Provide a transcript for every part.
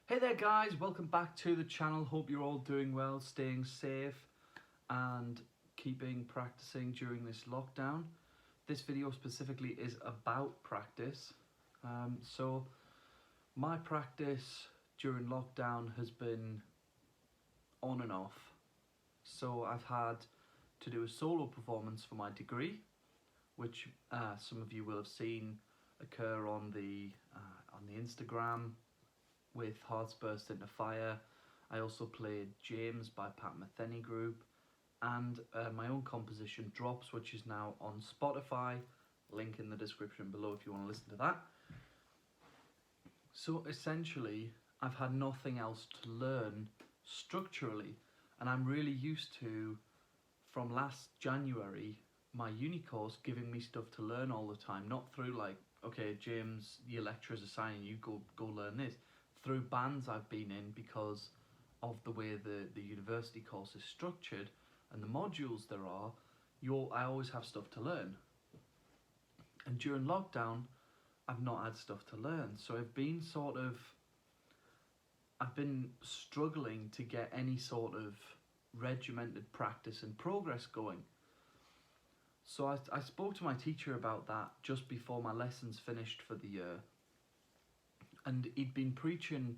Hey there guys, welcome back to the channel. Hope you're all doing well, staying safe and keeping practicing during this lockdown. This video specifically is about practice. So my practice during lockdown has been on and off. So I've had to do a solo performance for my degree, which some of you will have seen occur on the Instagram with Hearts Burst Into Fire. I also played James by Pat Metheny Group, and my own composition Drops, which is now on Spotify. Link in the description below if you want to listen to that. So essentially, I've had nothing else to learn structurally, and I'm really used to, from last January, my uni course giving me stuff to learn all the time, not through like, okay, James, your lecturer's assigning you, go learn this. Through bands I've been in because of the way the university course is structured and the modules there are, I always have stuff to learn. And during lockdown, I've not had stuff to learn. So I've been struggling to get any sort of regimented practice and progress going. So I spoke to my teacher about that just before my lessons finished for the year. And he'd been preaching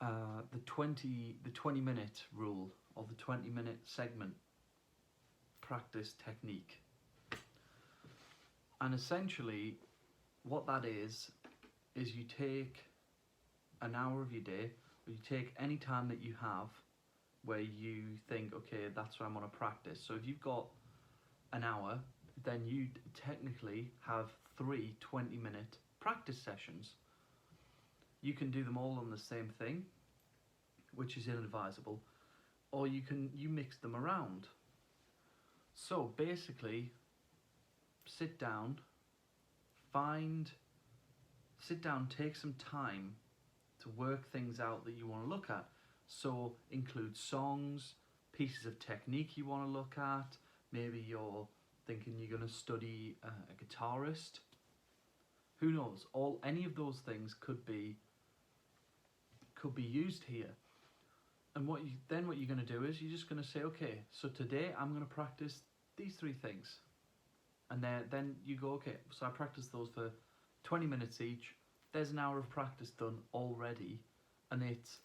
the 20-minute rule, or the 20-minute segment practice technique. And essentially, what that is you take an hour of your day, or you take any time that you have where you think, okay, that's what I'm going to practice. So if you've got an hour, then you technically have 3 20-minute practice sessions. You can do them all on the same thing, which is inadvisable, or you mix them around. So basically, sit down, take some time to work things out that you want to look at. So include songs, pieces of technique you want to look at. Maybe you're thinking you're going to study a guitarist. Who knows? Any of those things could be used here. And what you're going to do is you're just going to say, okay, so today I'm going to practice these 3 things. And then you go, okay, so I practice those for 20 minutes each. There's an hour of practice done already, and it's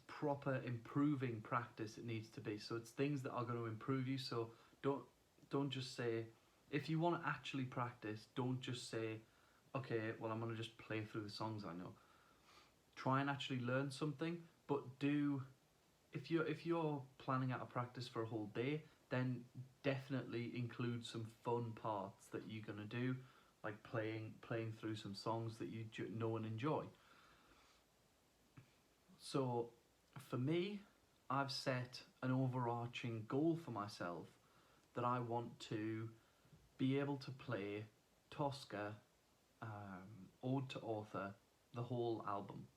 proper improving practice. It needs to be. So it's things that are going to improve you. So don't just say, if you want to actually practice, don't just say, okay, well, I'm going to just play through the songs I know. Try and actually learn something, but if you're planning out a practice for a whole day, then definitely include some fun parts that you're gonna do, like playing through some songs that you know and enjoy. So for me, I've set an overarching goal for myself that I want to be able to play Tosca, Ode to Author, the whole album.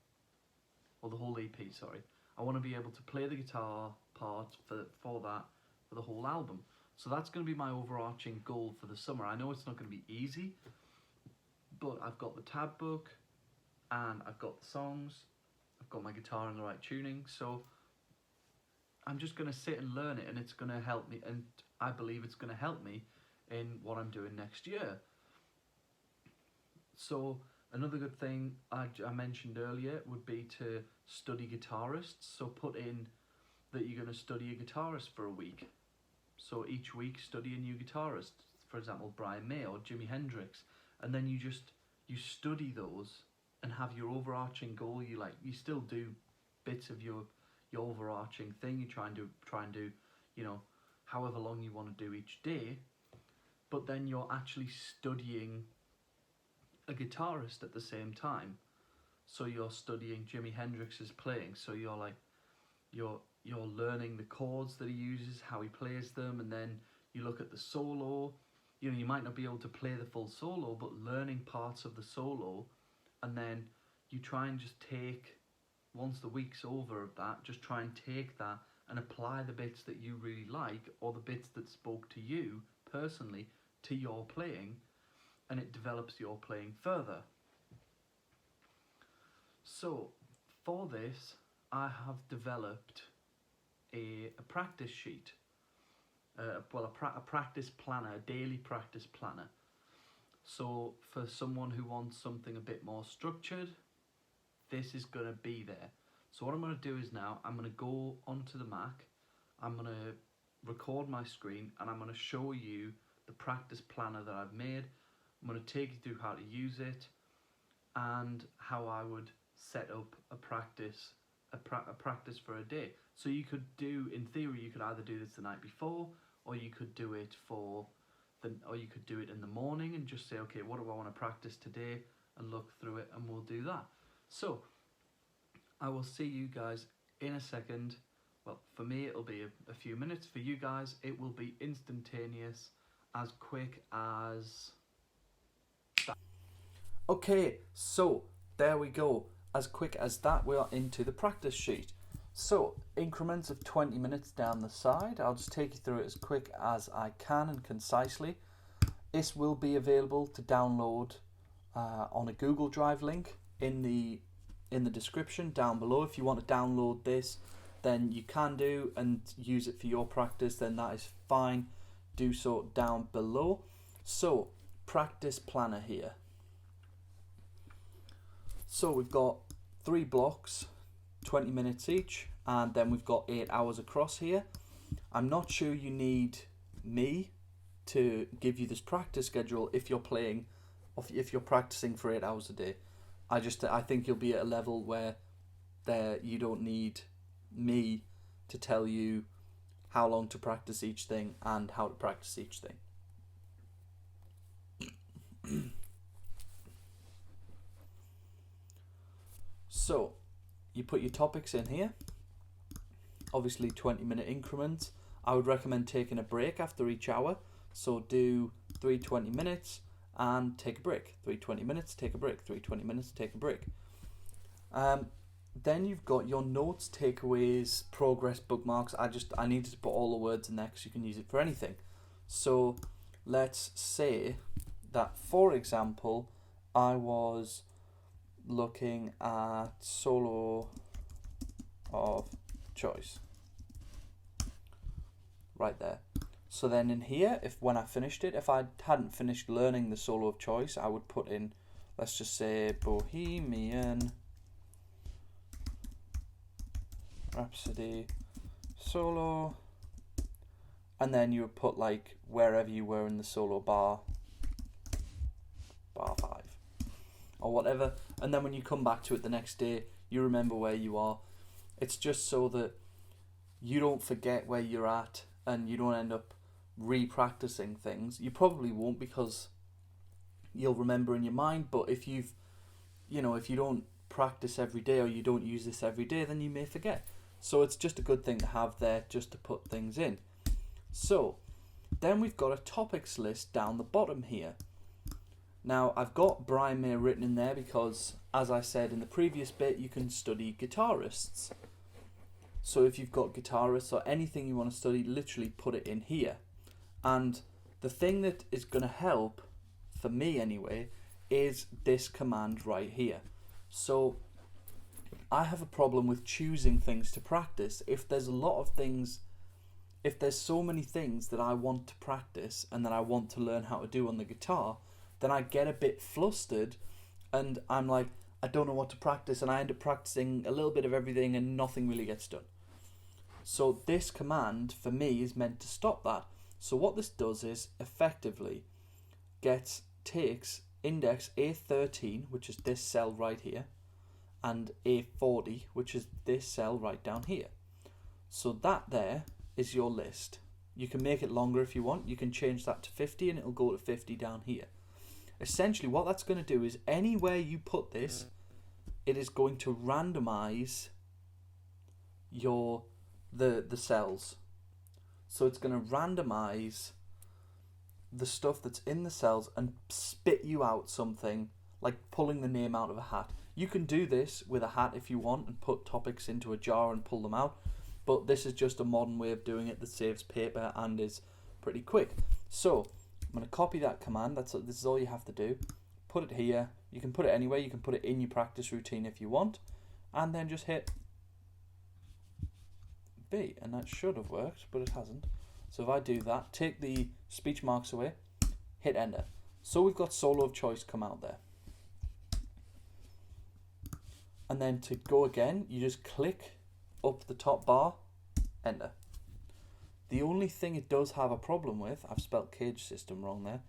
Or the whole EP, sorry. I want to be able to play the guitar part for the whole album. So that's going to be my overarching goal for the summer. I know it's not going to be easy, but I've got the tab book, and I've got the songs, I've got my guitar in the right tuning, so I'm just going to sit and learn it, and it's going to help me, and I believe it's going to help me in what I'm doing next year. So another good thing I mentioned earlier would be to study guitarists. So put in that you're going to study a guitarist for a week. So each week study a new guitarist. For example, Brian May or Jimi Hendrix. And then you study those and have your overarching goal. You still do bits of your overarching thing. You try and do, however long you want to do each day. But then you're actually studying a guitarist at the same time. So you're studying Jimi Hendrix's playing. So you're learning the chords that he uses, how he plays them, and then you look at the solo. You might not be able to play the full solo, but learning parts of the solo, and then you try and just take, once the week's over of that, just try and take that and apply the bits that you really like, or the bits that spoke to you personally, to your playing, and it develops your playing further. So for this, I have developed a practice sheet. A practice planner, a daily practice planner. So for someone who wants something a bit more structured, this is going to be there. So what I'm going to do is now, I'm going to go onto the Mac, I'm going to record my screen, and I'm going to show you the practice planner that I've made. I'm going to take you through how to use it and how I would set up a practice for a day. So you could do, in theory, you could either do this the night before, or you could do it in the morning and just say, okay, what do I want to practice today, and look through it, and we'll do that. So I will see you guys in a second. Well, for me it'll be a few minutes. For you guys it will be instantaneous, as quick as that. Okay, so there we go. As quick as that, we are into the practice sheet. So increments of 20 minutes down the side. I'll just take you through it as quick as I can and concisely. This will be available to download on a Google Drive link in the description down below. If you want to download this, then you can do and use it for your practice, then that is fine. Do so down below. So practice planner here. So we've got 3 blocks, 20 minutes each, and then we've got 8 hours across here. I'm not sure you need me to give you this practice schedule if you're practicing for 8 hours a day. I think you'll be at a level where you don't need me to tell you how long to practice each thing and how to practice each thing. So you put your topics in here, obviously 20-minute increments. I would recommend taking a break after each hour, so do 3 20 minutes and take a break, 3 20 minutes, take a break, 3 20 minutes, take a break. Then you've got your notes, takeaways, progress, bookmarks. I needed to put all the words in there because you can use it for anything. So let's say that, for example, I was looking at solo of choice right there. So then in here, when I finished it, if I hadn't finished learning the solo of choice, I would put in, let's just say, Bohemian Rhapsody solo, and then you would put like wherever you were in the solo bar 5 or whatever, and then when you come back to it the next day, you remember where you are. It's just so that you don't forget where you're at and you don't end up re-practicing things. You probably won't, because you'll remember in your mind, but if you don't practice every day or you don't use this every day, then you may forget. So it's just a good thing to have there, just to put things in. So then we've got a topics list down the bottom here. Now I've got Brian May written in there because, as I said in the previous bit, you can study guitarists. So if you've got guitarists or anything you want to study, literally put it in here. And the thing that is going to help, for me anyway, is this command right here. So I have a problem with choosing things to practice. If there's so many things that I want to practice and that I want to learn how to do on the guitar, then I get a bit flustered and I'm like, I don't know what to practice, and I end up practicing a little bit of everything and nothing really gets done. So this command for me is meant to stop that. So what this does is effectively takes index A13, which is this cell right here, and A40, which is this cell right down here. So that there is your list. You can make it longer if you want. You can change that to 50 and it'll go to 50 down here. Essentially what that's going to do is anywhere you put this, it is going to randomize the cells. So it's going to randomize the stuff that's in the cells and spit you out something, like pulling the name out of a hat. You can do this with a hat if you want and put topics into a jar and pull them out, but this is just a modern way of doing it that saves paper and is pretty quick. So I'm going to copy that command. This is all you have to do. Put it here. You can put it anywhere. You can put it in your practice routine if you want. and then just hit B, and that should have worked, but it hasn't. So if I do that, take the speech marks away, hit enter. So we've got solo of choice come out there. And then to go again, you just click up the top bar, enter. The only thing it does have a problem with, I've spelt cage system wrong there,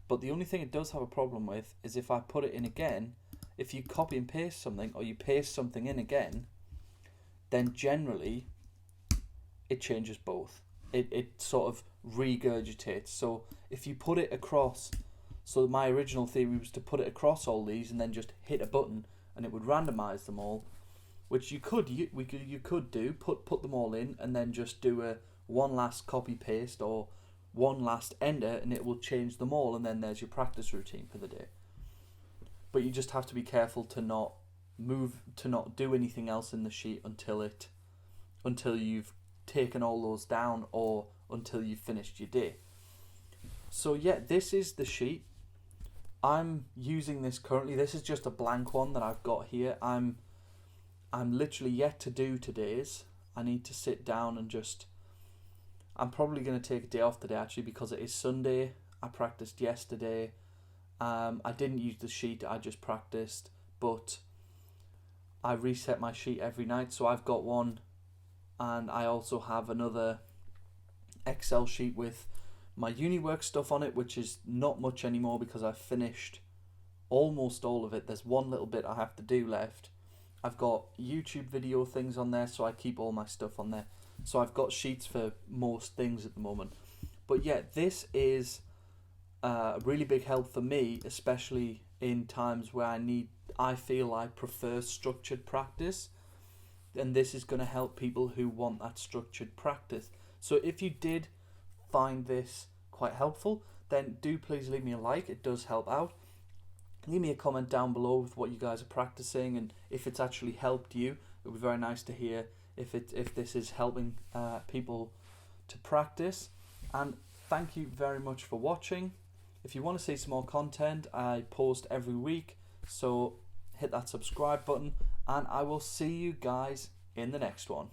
but the only thing it does have a problem with is if I put it in again, if you copy and paste something or you paste something in again, then generally it changes both. It sort of regurgitates. So if you put it across, so my original theory was to put it across all these and then just hit a button and it would randomize them all, which you could do, put them all in and then just do a one last copy paste or one last enter and it will change them all, and then there's your practice routine for the day. But you just have to be careful to not do anything else in the sheet until you've taken all those down or until you've finished your day. So yeah, this is the sheet. I'm using this currently. This is just a blank one that I've got here. I'm literally yet to do today's. I need to sit down and I'm probably going to take a day off today actually, because it is Sunday. I practiced yesterday. I didn't use the sheet, I just practiced, but I reset my sheet every night. So I've got one, and I also have another Excel sheet with my uni work stuff on it, which is not much anymore because I've finished almost all of it. There's one little bit I have to do left. I've got YouTube video things on there, so I keep all my stuff on there. So I've got sheets for most things at the moment. But yeah, this is a really big help for me, especially in times where I feel I prefer structured practice. And this is going to help people who want that structured practice. So if you did find this quite helpful, then do please leave me a like. It does help out. Leave me a comment down below with what you guys are practicing and if it's actually helped you. It would be very nice to hear if this is helping people to practice. And thank you very much for watching. If you want to see some more content, I post every week, so hit that subscribe button, and I will see you guys in the next one.